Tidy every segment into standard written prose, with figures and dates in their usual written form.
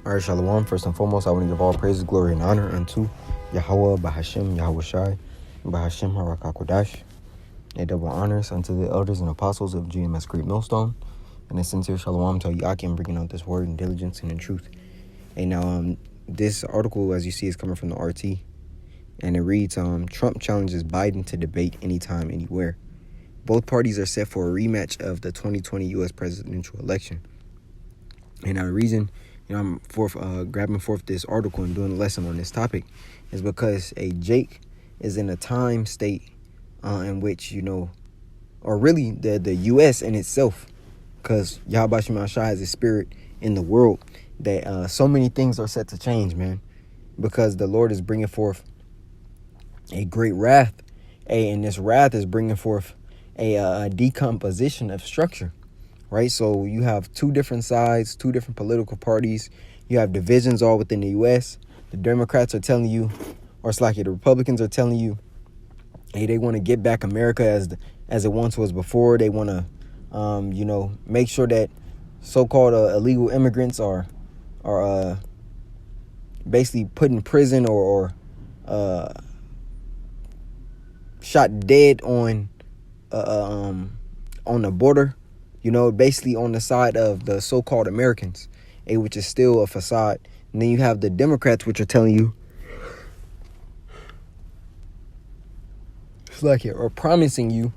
All right, Shalom. First and foremost, I want to give all praises, glory, and honor unto Yahweh, Bahashim, Yahweh Shai, Bahashim, Harakakodash. A double honors unto the elders and apostles of GMS Great Millstone. And a sincere Shalom to Yakim, bringing out this word in diligence and in truth. And now, this article, as you see, is coming from the RT. And it reads, Trump challenges Biden to debate anytime, anywhere. Both parties are set for a rematch of the 2020 U.S. presidential election. And the reason I'm grabbing forth this article and doing a lesson on this topic is because Jake is in a time state in which, or really the U.S. in itself, because Yahweh Shema Shai has a spirit in the world that so many things are set to change, man, because the Lord is bringing forth a great wrath, and this wrath is bringing forth a decomposition of structure. Right, so you have two different sides, two different political parties. You have divisions all within the U.S. The Democrats are telling you, or it's like the Republicans are telling you, hey, they want to get back America as it once was before. They want to, make sure that so-called illegal immigrants are basically put in prison or shot dead on the border. Basically on the side of the so-called Americans, which is still a facade. And then you have the Democrats, which are telling you, or promising you,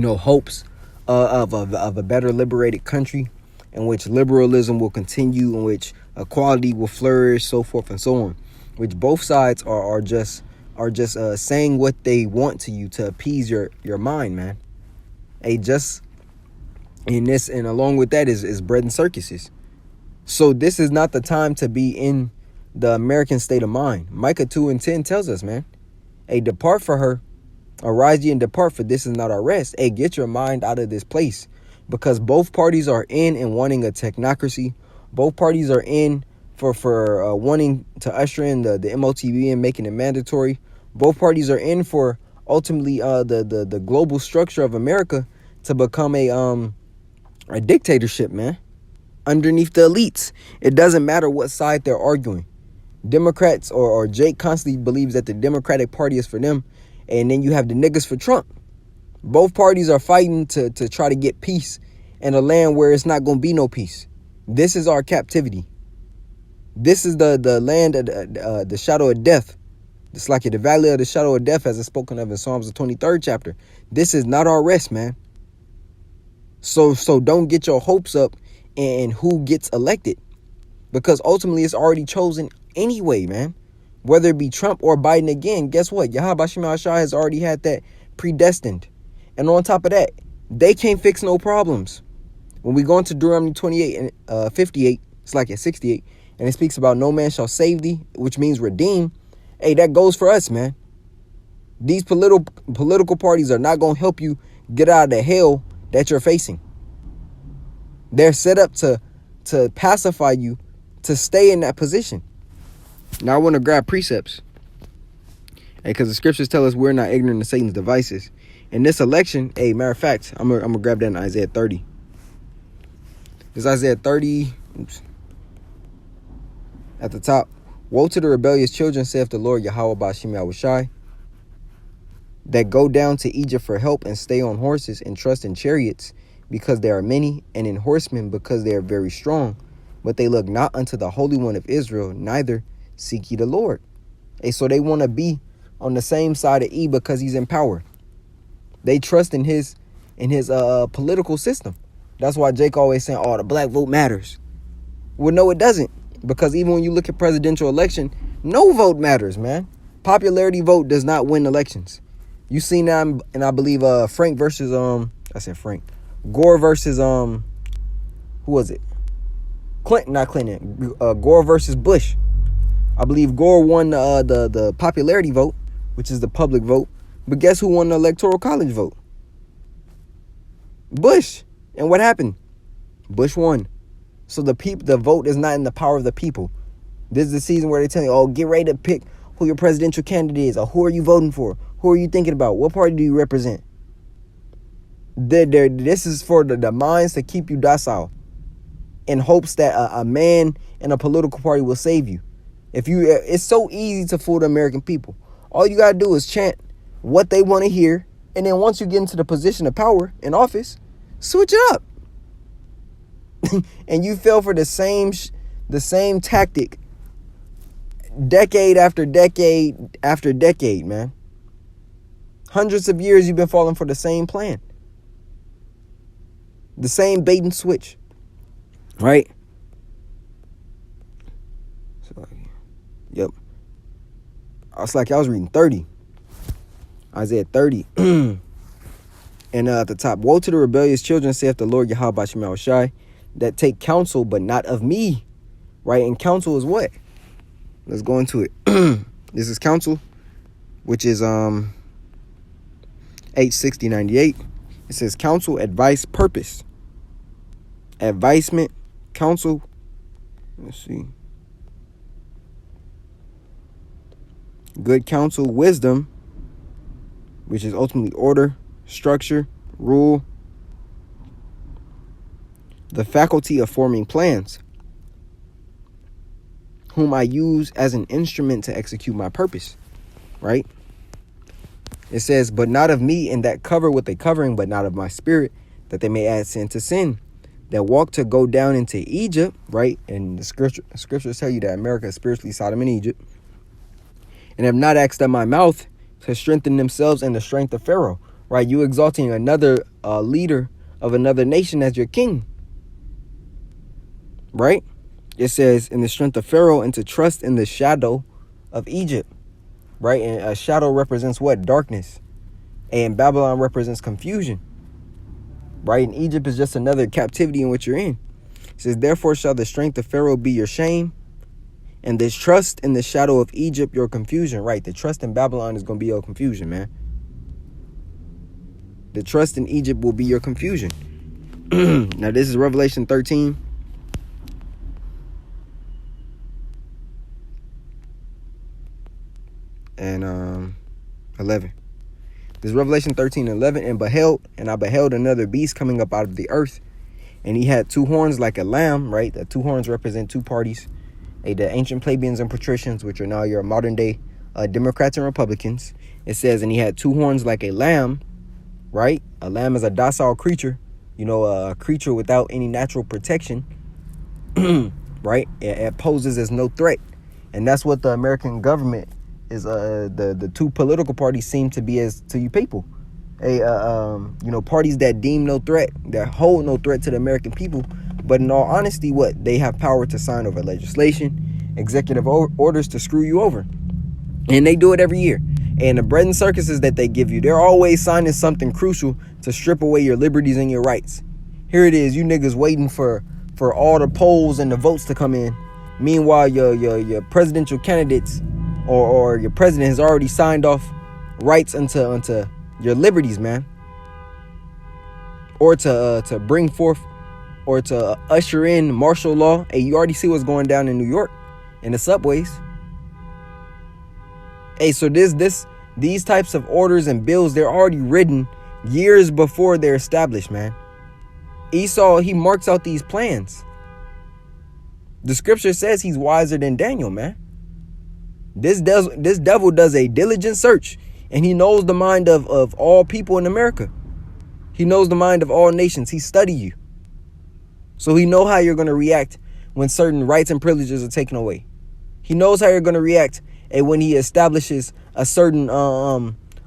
hopes of a better liberated country in which liberalism will continue, in which equality will flourish, so forth and so on. Which both sides are just saying what they want to you to appease your mind, man. And along with that is bread and circuses. So this is not the time to be in the American state of mind. Micah 2:10 tells us, man, depart for her, arise ye and depart, for this is not our rest. Get your mind out of this place, because both parties are in and wanting a technocracy. Both parties are in for wanting to usher in the MOTB and making it mandatory. Both parties are in for ultimately the global structure of America to become a dictatorship, man, underneath the elites. It doesn't matter what side they're arguing. Democrats or Jake constantly believes that the Democratic Party is for them, and then you have the niggas for Trump. Both parties are fighting to try to get peace in a land where it's not going to be no peace. This is our captivity. This is the land of the shadow of death. It's like the valley of the shadow of death, as it's spoken of in Psalms, the 23rd chapter. This is not our rest, man. So don't get your hopes up in who gets elected, because ultimately it's already chosen anyway, man. Whether it be Trump or Biden again, guess what? Yahweh Shema Shai has already had that predestined. And on top of that, they can't fix no problems. When we go into Deuteronomy 28 and 58, it's like at 68, and it speaks about no man shall save thee, which means redeem. That goes for us, man. These political parties are not going to help you get out of the hell that you're facing. They're set up to pacify you to stay in that position. Now I want to grab precepts, because the scriptures tell us we're not ignorant of Satan's devices. In this election, matter of fact, I'm gonna grab that in Isaiah 30. This Isaiah 30, at the top. Woe to the rebellious children, saith the Lord Yahweh Ba'ashem Yahweh Shai, that go down to Egypt for help and stay on horses and trust in chariots, because there are many, and in horsemen, because they are very strong. But they look not unto the Holy One of Israel, neither seek ye the Lord. So they want to be on the same side of E because he's in power. They trust in his political system. That's why Jake always saying, the black vote matters. Well, no, it doesn't. Because even when you look at presidential election, no vote matters, man. Popularity vote does not win elections. You seen that, and I believe Frank versus Gore versus who was it? Clinton, not Clinton. Gore versus Bush. I believe Gore won the popularity vote, which is the public vote. But guess who won the electoral college vote? Bush. And what happened? Bush won. So the vote is not in the power of the people. This is the season where they tell you, get ready to pick who your presidential candidate is, or who are you voting for? Who are you thinking about? What party do you represent? This is for the minds to keep you docile in hopes that a man in a political party will save you. It's so easy to fool the American people. All you gotta do is chant what they want to hear, and then once you get into the position of power in office, switch it up. And you fell for the same tactic decade after decade after decade, man. Hundreds of years you've been falling for the same plan. The same bait and switch. Right? So, yep. I was reading 30. Isaiah 30. And at the top, woe to the rebellious children, saith the Lord Yahweh Shemel Shai, that take counsel, but not of me. Right? And counsel is what? Let's go into it. This is counsel, which is H6098. It says counsel, advice, purpose. Advisement, counsel. Let's see. Good counsel, wisdom, which is ultimately order, structure, rule. The faculty of forming plans, whom I use as an instrument to execute my purpose. Right? It says, but not of me, and that cover with a covering, but not of my spirit, that they may add sin to sin. That walk to go down into Egypt, right? And the scriptures tell you that America is spiritually Sodom and Egypt. And have not asked at my mouth to strengthen themselves in the strength of Pharaoh, right? You exalting another leader of another nation as your king, right? It says in the strength of Pharaoh, and to trust in the shadow of Egypt, right? And a shadow represents what? Darkness. And Babylon represents confusion, right? And Egypt is just another captivity in which you're in. It says, therefore shall the strength of Pharaoh be your shame, and this trust in the shadow of Egypt your confusion, right? The trust in Babylon is going to be your confusion, man. The trust in Egypt will be your confusion. Now this is Revelation 13. And 11. This is Revelation 13:11. And I beheld another beast coming up out of the earth, and he had two horns like a lamb, right? The two horns represent two parties, the ancient plebeians and patricians, which are now your modern day Democrats and Republicans. It says, and he had two horns like a lamb, right? A lamb is a docile creature, a creature without any natural protection, right? It poses as no threat, and that's what the American government is. The two political parties seem to be as to you people, parties that deem no threat, that hold no threat to the American people. But in all honesty, what? They have power to sign over legislation, executive orders to screw you over. And they do it every year. And the bread and circuses that they give you, they're always signing something crucial to strip away your liberties and your rights. Here it is, you niggas waiting for all the polls and the votes to come in. Meanwhile, your presidential candidates or your president has already signed off rights unto your liberties, man. Or to bring forth or to usher in martial law. Hey, you already see what's going down in New York in the subways. Hey, so these types of orders and bills, they're already written years before they're established, man. Esau, he marks out these plans. The scripture says he's wiser than Daniel, man. This devil does a diligent search, and he knows the mind of all people in America. He knows the mind of all nations. He studied you. So he knows how you're going to react when certain rights and privileges are taken away. He knows how you're going to react when he establishes a certain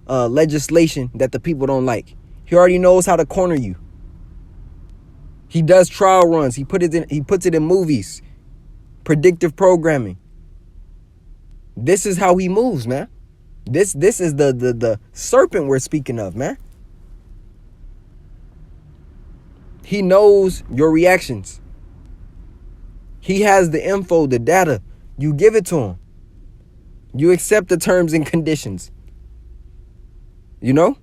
legislation that the people don't like. He already knows how to corner you. He does trial runs. He puts it in movies. Predictive programming. This is how he moves, man. This is the serpent we're speaking of, man. He knows your reactions. He has the info, the data. You give it to him. You accept the terms and conditions. So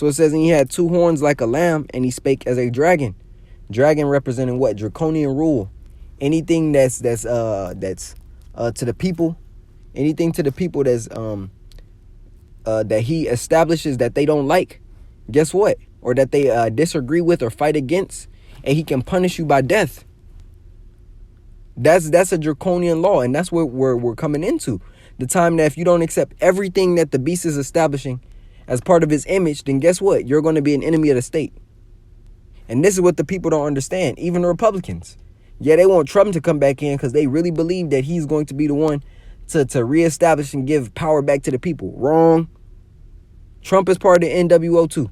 it says, and he had two horns like a lamb, and he spake as a dragon. Dragon representing what? Draconian rule. Anything that's to the people. Anything to the people that's that he establishes that they don't like. Guess what? Or that they disagree with or fight against, and he can punish you by death. That's a draconian law, and that's what we're coming into. The time that if you don't accept everything that the beast is establishing as part of his image, then guess what? You're going to be an enemy of the state. And this is what the people don't understand, even the Republicans. Yeah, they want Trump to come back in because they really believe that he's going to be the one to reestablish and give power back to the people. Wrong. Trump is part of the NWO too.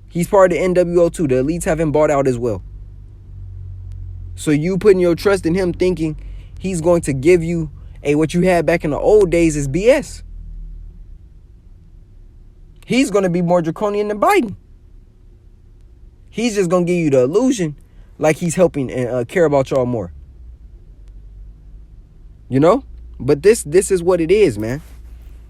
He's part of the NWO too. The elites have him bought out as well. So you putting your trust in him thinking he's going to give you what you had back in the old days is BS. He's going to be more draconian than Biden. He's just going to give you the illusion like he's helping and care about y'all more. You know? But this is what it is, man.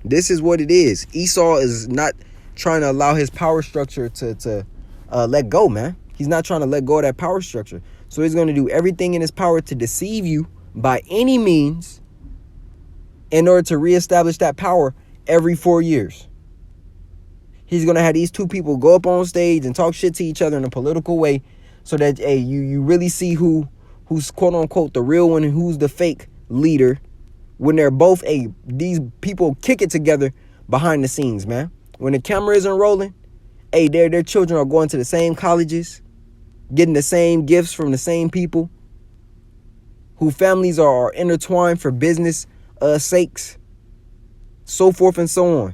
This is what it is. Esau is not trying to allow his power structure to let go, man. He's not trying to let go of that power structure. So he's going to do everything in his power to deceive you by any means in order to reestablish that power every 4 years. He's going to have these two people go up on stage and talk shit to each other in a political way so that you really see who's quote unquote the real one and who's the fake leader when they're both these people kick it together behind the scenes, man. When the camera isn't rolling, their children are going to the same colleges, getting the same gifts from the same people, who families are intertwined for business sakes, so forth and so on.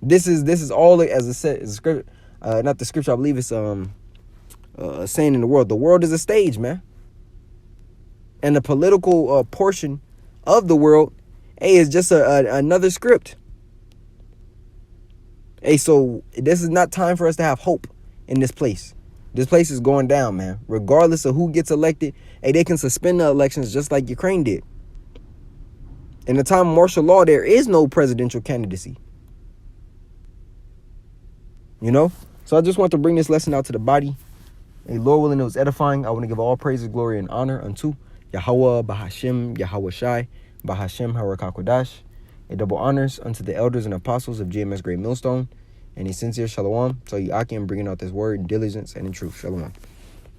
This is all, as I said, is scripture, not the scripture. I believe it's saying in the world. The world is a stage, man, and the political portion of the world, is just another script. So this is not time for us to have hope in this place. This place is going down, man. Regardless of who gets elected, they can suspend the elections just like Ukraine did. In the time of martial law, there is no presidential candidacy. You know? So I just want to bring this lesson out to the body. Lord willing, it was edifying. I want to give all praises, glory, and honor unto Yahweh, Bahashim, Yahweh Shai, Bahashim, Harakwadash. Double honors unto the elders and apostles of GMS Great Millstone. And a sincere shalom. So you Akim bringing out this word in diligence and in truth. Shalom.